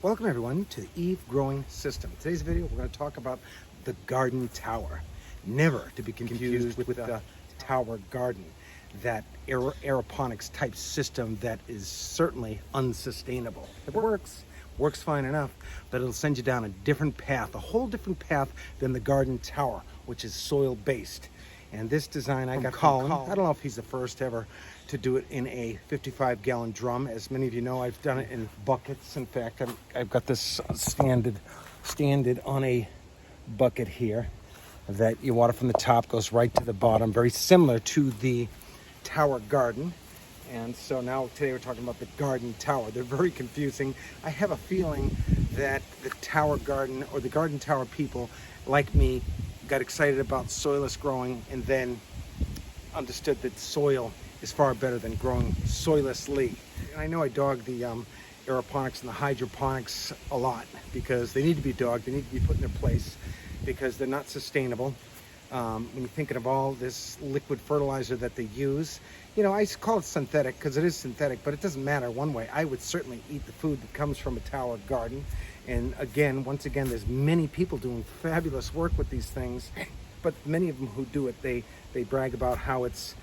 Welcome everyone to the Eve Growing System. Today's video we're going to talk about the garden tower. Never to be confused with the tower garden, that aeroponics type system that is certainly unsustainable. It works fine enough, but it'll send you down a different path, a whole different path than the garden tower, which is soil based. And this design I got Colin. I don't know if he's the first ever to do it in a 55-gallon drum. As many of you know, I've done it in buckets. In fact, I've got this standed on a bucket here that you water from the top, goes right to the bottom, very similar to the tower garden. And so now today we're talking about the garden tower. They're very confusing. I have a feeling that the tower garden or the garden tower people like me got excited about soilless growing and then understood that soil is far better than growing soillessly. And I know I dog the aeroponics and the hydroponics a lot because they need to be dogged, they need to be put in their place because they're not sustainable. When you're thinking of all this liquid fertilizer that they use, you know, I call it synthetic because it is synthetic, but it doesn't matter one way. I would certainly eat the food that comes from a tower garden. And again, once again, there's many people doing fabulous work with these things, but many of them who do it, they brag about how it's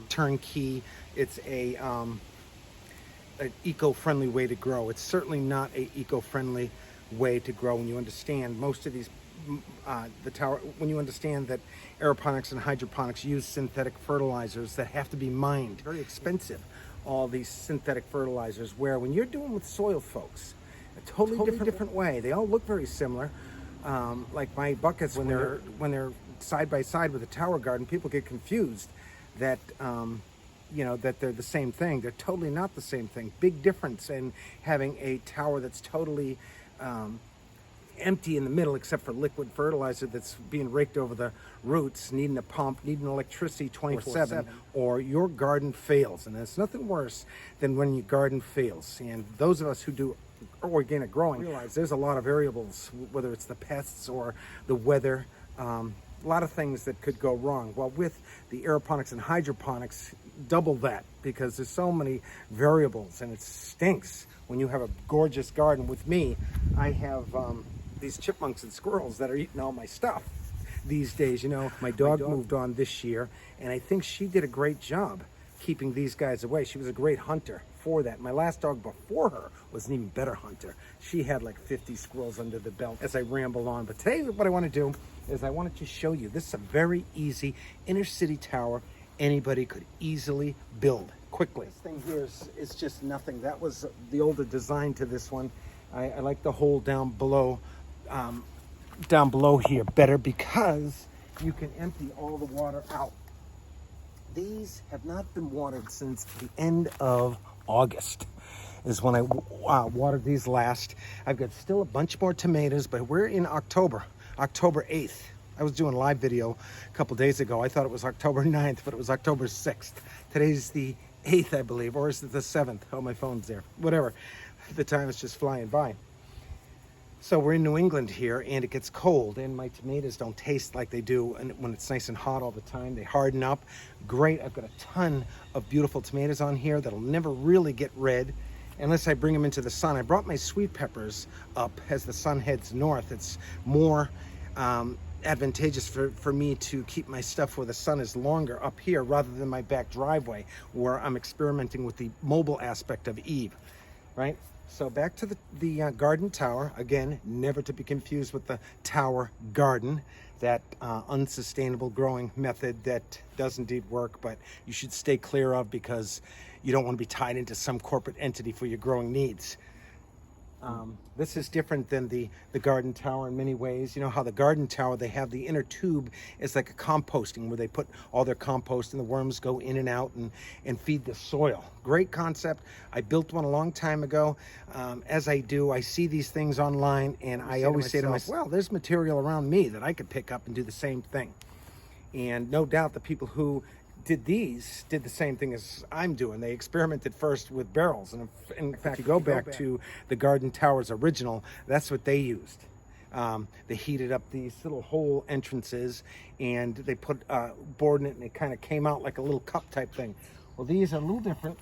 turnkey. It's an eco-friendly way to grow. It's certainly not an eco-friendly way to grow when you understand most of these when you understand that aeroponics and hydroponics use synthetic fertilizers that have to be mined, very expensive, all these synthetic fertilizers, where when you're doing with soil, folks, a totally different way. They all look very similar. Like my buckets, when they're side by side with a tower garden, people get confused that you know, that they're the same thing. They're totally not the same thing. Big difference in having a tower that's totally empty in the middle except for liquid fertilizer that's being raked over the roots, needing a pump, needing electricity 24/7, or your garden fails. And there's nothing worse than when your garden fails. And those of us who do organic growing realize there's a lot of variables, whether it's the pests or the weather, a lot of things that could go wrong. Well, with the aeroponics and hydroponics, double that, because there's so many variables and it stinks when you have a gorgeous garden. With me, I have these chipmunks and squirrels that are eating all my stuff these days. You know, my dog moved on this year, and I think she did a great job keeping these guys away. She was a great hunter for that. My last dog before her was an even better hunter. She had like 50 squirrels under the belt as I ramble on. But today what I want to do is I wanted to show you, this is a very easy inner city tower anybody could easily build quickly. This thing here is just nothing. That was the older design to this one. I like the hole down below here better because you can empty all the water out. These have not been watered since the end of August is when I watered these last. I've got still a bunch more tomatoes, but we're in October 8th. I was doing a live video a couple days ago. I thought it was October 9th, but it was October 6th. Today's the 8th, I believe, or is it the 7th? Oh, my phone's there. Whatever. The time is just flying by. So we're in New England here, and it gets cold, and my tomatoes don't taste like they do when it's nice and hot all the time. They harden up. Great. I've got a ton of beautiful tomatoes on here that'll never really get red unless I bring them into the sun. I brought my sweet peppers up as the sun heads north. It's more advantageous for me to keep my stuff where the sun is longer up here rather than my back driveway where I'm experimenting with the mobile aspect of Eve, right? So back to the garden tower. Again, never to be confused with the tower garden, that unsustainable growing method that does indeed work, but you should stay clear of because you don't want to be tied into some corporate entity for your growing needs. This is different than the garden tower in many ways. You know how the garden tower, they have the inner tube is like a composting where they put all their compost and the worms go in and out and feed the soil. Great concept. I built one a long time ago. As I do, I see these things online and I always say to myself, well, there's material around me that I could pick up and do the same thing. And no doubt the people who did the same thing as I'm doing. They experimented first with barrels, and in fact, if you go back to the garden tower's original, that's what they used. They heated up these little hole entrances, and they put board in it, and it kind of came out like a little cup type thing. Well, these are a little different.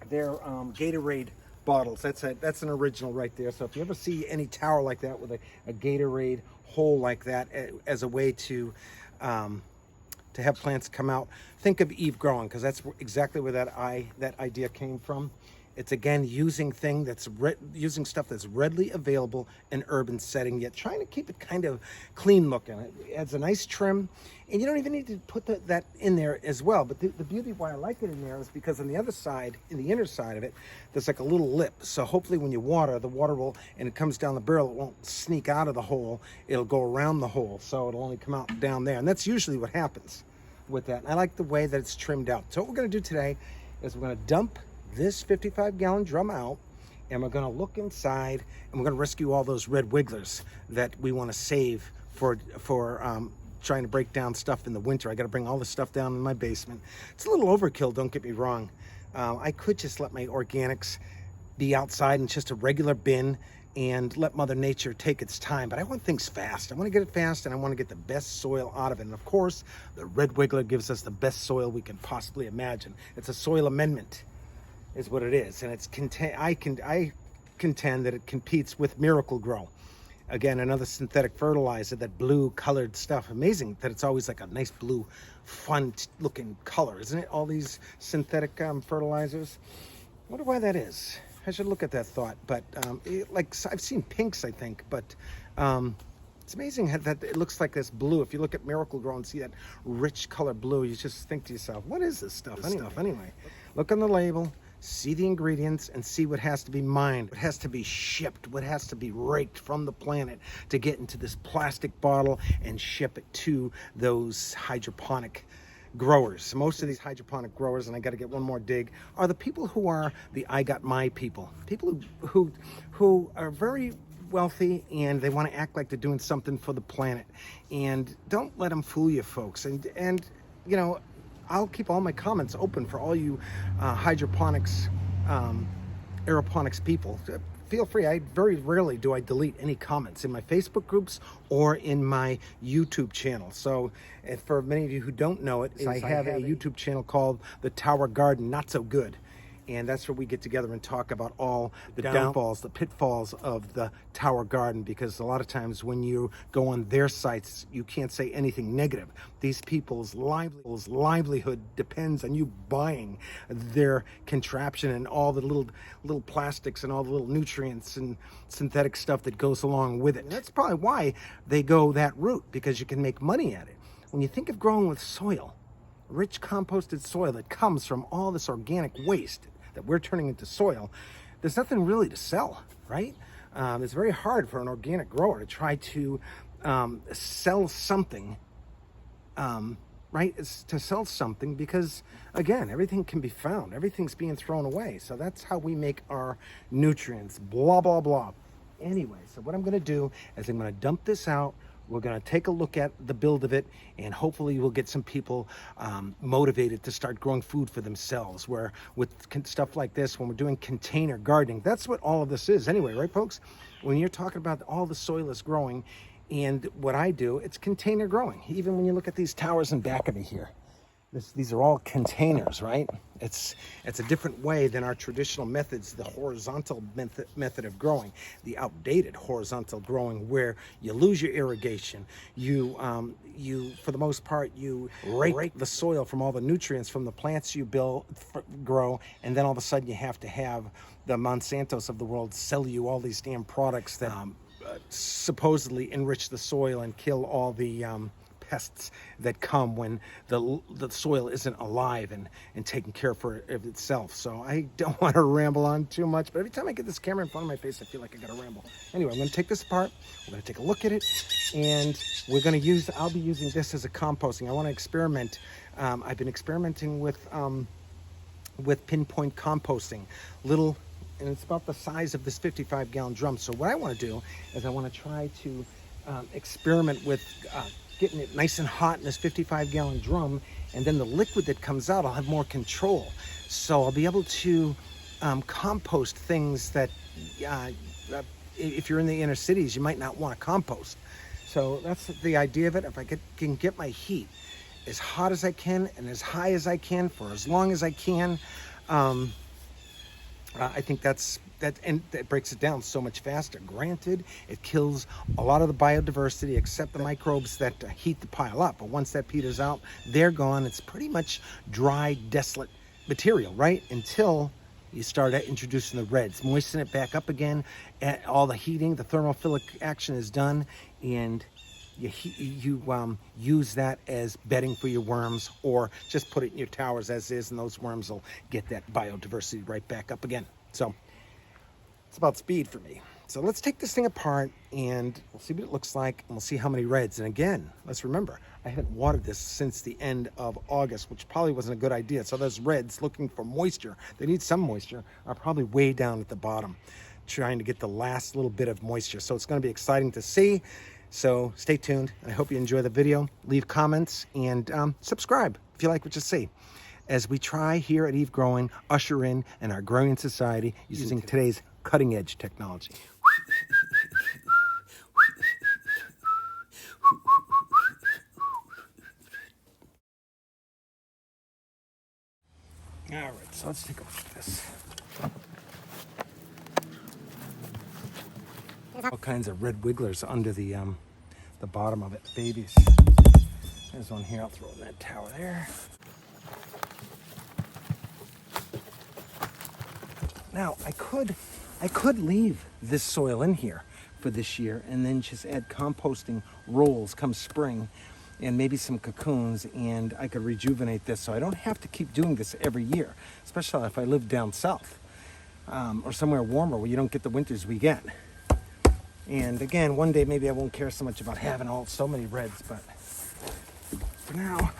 They're Gatorade bottles. That's an original right there. So if you ever see any tower like that with a Gatorade hole like that as a way to have plants come out, think of Eve growing, because that's exactly where that idea came from. It's again using stuff that's readily available in urban setting, yet trying to keep it kind of clean looking. It adds a nice trim, and you don't even need to put that in there as well. But the beauty why I like it in there is because on the other side, in the inner side of it, there's like a little lip. So hopefully when you water, the water will, and it comes down the barrel, it won't sneak out of the hole. It'll go around the hole, so it'll only come out down there. And that's usually what happens with that. And I like the way that it's trimmed out. So what we're going to do today is we're going to dump this 55-gallon drum out, and we're going to look inside, and we're going to rescue all those red wigglers that we want to save for trying to break down stuff in the winter. I got to bring all the stuff down in my basement. It's a little overkill, don't get me wrong. I could just let my organics be outside in just a regular bin and let Mother Nature take its time, but I want things fast. I want to get it fast, and I want to get the best soil out of it. And of course, the red wiggler gives us the best soil we can possibly imagine. It's a soil amendment is what it is, and I contend that it competes with Miracle Grow. Again, another synthetic fertilizer, that blue colored stuff. Amazing that it's always like a nice blue, fun looking color, isn't it? All these synthetic fertilizers. I wonder why that is. I should look at that thought, but like I've seen pinks, I think, but it's amazing that it looks like this blue. If you look at Miracle Grow and see that rich color blue, you just think to yourself, what is this stuff anyway? Look on the label, see the ingredients, and see what has to be mined, what has to be shipped, what has to be raked from the planet to get into this plastic bottle and ship it to those hydroponic growers. Most of these hydroponic growers, and I got to get one more dig, are the people who are the I got my people who are very wealthy, and they want to act like they're doing something for the planet. And don't let them fool you, folks. And you know, I'll keep all my comments open for all you hydroponics, aeroponics people. Feel free. I very rarely do I delete any comments in my Facebook groups or in my YouTube channel. So for many of you who don't know it, I have a YouTube channel called The Tower Garden Not So Good. And that's where we get together and talk about all the downfalls, the pitfalls of the Tower Garden, because a lot of times when you go on their sites, you can't say anything negative. These people's livelihood depends on you buying their contraption and all the little plastics and all the little nutrients and synthetic stuff that goes along with it. And that's probably why they go that route, because you can make money at it. When you think of growing with soil, rich composted soil that comes from all this organic waste that we're turning into soil, there's nothing really to sell, right? It's very hard for an organic grower to try to sell something, right? It's to sell something because, again, everything can be found. Everything's being thrown away. So that's how we make our nutrients, blah, blah, blah. Anyway, so what I'm going to do is I'm going to dump this out. We're going to take a look at the build of it, and hopefully we'll get some people motivated to start growing food for themselves, where with stuff like this, when we're doing container gardening, that's what all of this is anyway, right, folks? When you're talking about all the soilless growing and what I do, it's container growing. Even when you look at these towers in back of me here, these are all containers, right? It's a different way than our traditional methods, the horizontal method of growing, the outdated horizontal growing, where you lose your irrigation. You for the most part, you rake the soil from all the nutrients from the plants you grow, and then all of a sudden you have to have the Monsantos of the world sell you all these damn products that supposedly enrich the soil and kill all the pests that come when the soil isn't alive and taken care of itself. So I don't want to ramble on too much, but every time I get this camera in front of my face, I feel like I gotta ramble. Anyway, I'm going to take this apart. We're going to take a look at it, and I'll be using this as a composting. I want to experiment. I've been experimenting with pinpoint composting, and it's about the size of this 55-gallon drum. So what I want to do is I want to try to experiment with getting it nice and hot in this 55-gallon drum, and then the liquid that comes out, I'll have more control. So I'll be able to compost things that if you're in the inner cities, you might not want to compost. So that's the idea of it. If I can get my heat as hot as I can and as high as I can for as long as I can, I think that's that breaks it down so much faster. Granted, it kills a lot of the biodiversity except the microbes that heat the pile up. But once that peters out, they're gone. It's pretty much dry, desolate material, right? Until you start introducing the reds, moisten it back up again. All the heating, the thermophilic action is done, and you use that as bedding for your worms, or just put it in your towers as is, and those worms will get that biodiversity right back up again. So it's about speed for me. So let's take this thing apart and we'll see what it looks like, and we'll see how many reds. And again, let's remember, I haven't watered this since the end of August, which probably wasn't a good idea. So those reds looking for moisture, they need some moisture, are probably way down at the bottom, trying to get the last little bit of moisture. So it's going to be exciting to see. So stay tuned. I hope you enjoy the video. Leave comments and subscribe if you like what you see, as we try here at Eve Growing, usher in our growing society using today's cutting edge technology. All right, so let's take a look at this. All kinds of red wigglers under the bottom of it, babies. There's one here. I'll throw in that tower there. Now I could leave this soil in here for this year and then just add composting rolls come spring, and maybe some cocoons, and I could rejuvenate this, so I don't have to keep doing this every year, especially if I live down south or somewhere warmer where you don't get the winters we get. And again, one day maybe I won't care so much about having so many reds, but for now,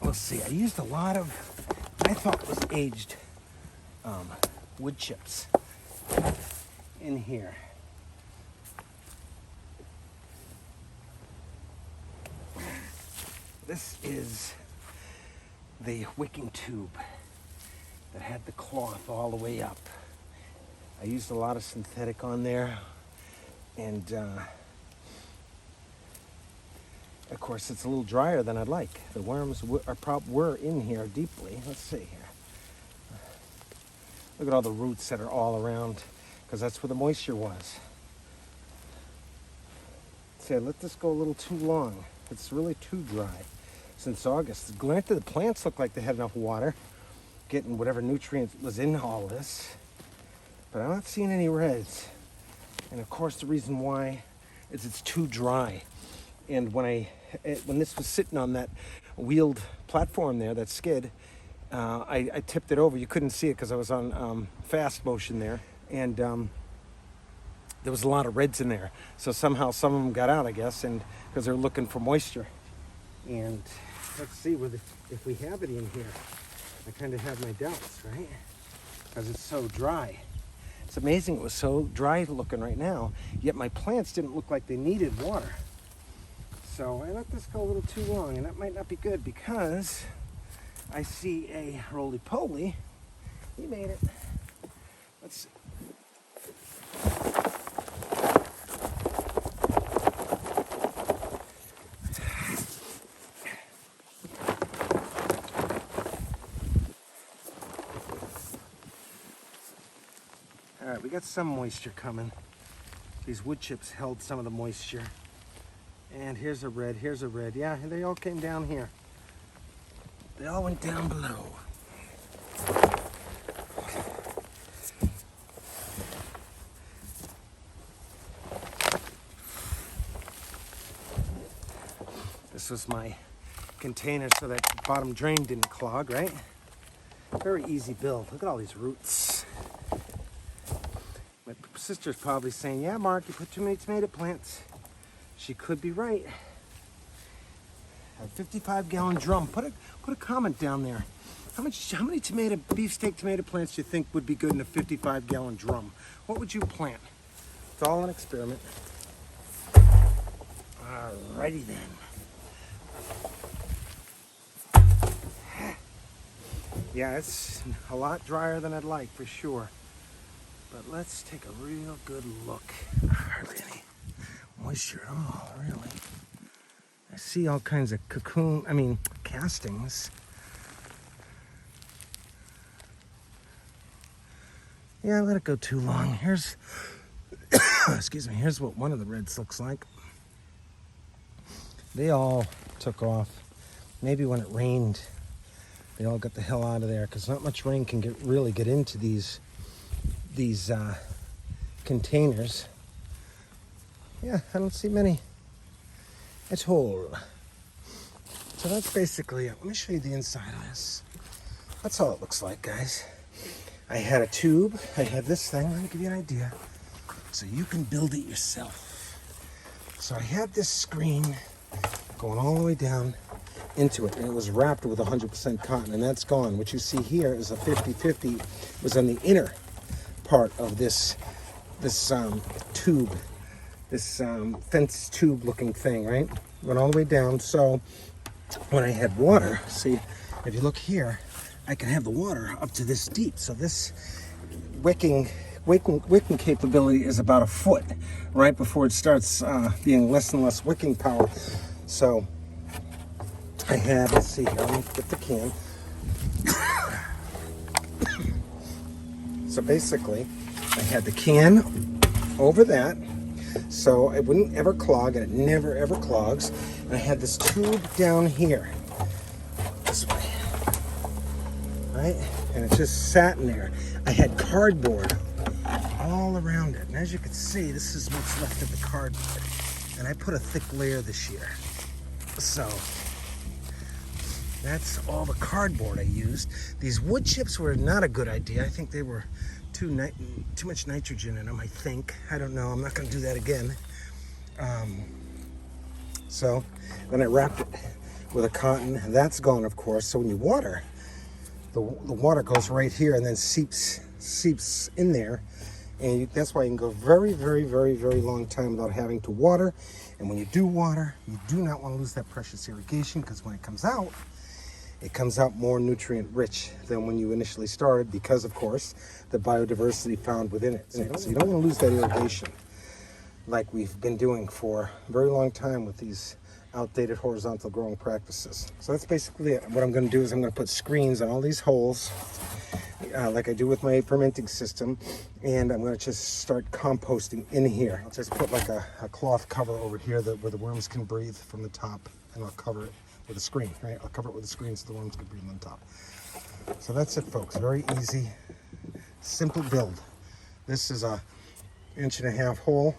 we'll see. I used a lot of, I thought was aged wood chips in here. This is the wicking tube that had the cloth all the way up. I used a lot of synthetic on there, and of course it's a little drier than I'd like. The worms were in here deeply. Let's see here. Look at all the roots that are all around, because that's where the moisture was. See, I let this go a little too long. It's really too dry since August. Granted, the plants look like they had enough water, getting whatever nutrients was in all this, but I'm not seeing any reds. And of course, the reason why is it's too dry. And when this was sitting on that wheeled platform there, that skid, I tipped it over. You couldn't see it because I was on fast motion there, and there was a lot of reds in there. So somehow some of them got out, I guess, and because they're looking for moisture. And let's see if we have it in here. I kind of have my doubts, right? Because it's so dry. It's amazing it was so dry looking right now, yet my plants didn't look like they needed water. So I let this go a little too long, and that might not be good, because I see a roly-poly. He made it. Let's see. All right, we got some moisture coming. These wood chips held some of the moisture. And here's a red, here's a red. Yeah, they all came down here. They all went down below. This was my container so that bottom drain didn't clog, right? Very easy build. Look at all these roots. My sister's probably saying, yeah, Mark, you put too many tomato plants. She could be right. A 55-gallon drum. Put a comment down there. How many beefsteak tomato plants do you think would be good in a 55-gallon drum? What would you plant? It's all an experiment. Alrighty then. Yeah, it's a lot drier than I'd like, for sure. But let's take a real good look. Hardly any moisture at all, really. I see all kinds of castings. Yeah, I let it go too long. Here's, excuse me, here's what one of the reds looks like. They all took off. Maybe when it rained, they all got the hell out of there, because not much rain can really get into these containers. Yeah, I don't see many at all. So that's basically it. Let me show you the inside of this. That's all it looks like, guys. I had a tube. I had this thing. Let me give you an idea, so you can build it yourself. So I had this screen going all the way down into it, and it was wrapped with 100% cotton, and that's gone. What you see here is a 50-50 was on the inner part of this tube, this fence tube looking thing, right? Went all the way down. So when I had water, see, if you look here, I can have the water up to this deep. So this wicking capability is about a foot right before it starts being less and less wicking power. So I had, let's see here, let me get the can. So basically, I had the can over that, so it wouldn't ever clog, and it never ever clogs. And I had this tube down here, this way, right? And it just sat in there. I had cardboard all around it, and as you can see, this is what's left of the cardboard. And I put a thick layer this year, so that's all the cardboard I used. These wood chips were not a good idea. I think they were too much nitrogen in them, I think. I don't know. I'm not going to do that again. So then I wrapped it with a cotton. That's gone, of course. So when you water, the water goes right here and then seeps in there. And that's why you can go very, very, very, very long time without having to water. And when you do water, you do not want to lose that precious irrigation, because when it comes out more nutrient rich than when you initially started, because of course the biodiversity found within it. So you don't want to lose that irrigation like we've been doing for a very long time with these outdated horizontal growing practices. So that's basically it. What I'm going to do is I'm going to put screens on all these holes like I do with my fermenting system, and I'm going to just start composting in here. I'll just put like a cloth cover over here where the worms can breathe from the top, and I'll cover it with a screen, right? I'll cover it with a screen so the worms can breathe on top. So that's it, folks. Very easy, simple build. This is a 1.5 inch hole.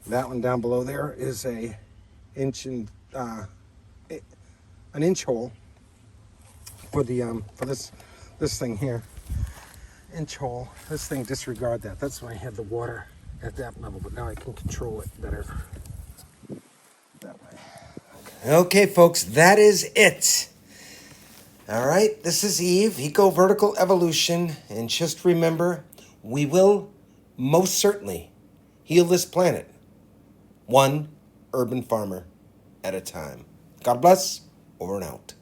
That one down below there is an inch hole for the for this thing here. Inch hole. This thing, disregard that. That's when I had the water at that level, but now I can control it better that way. Okay, folks, that is it. All right, this is Eve, Eco Vertical Evolution, and just remember, we will most certainly heal this planet, one urban farmer at a time. God bless, over and out.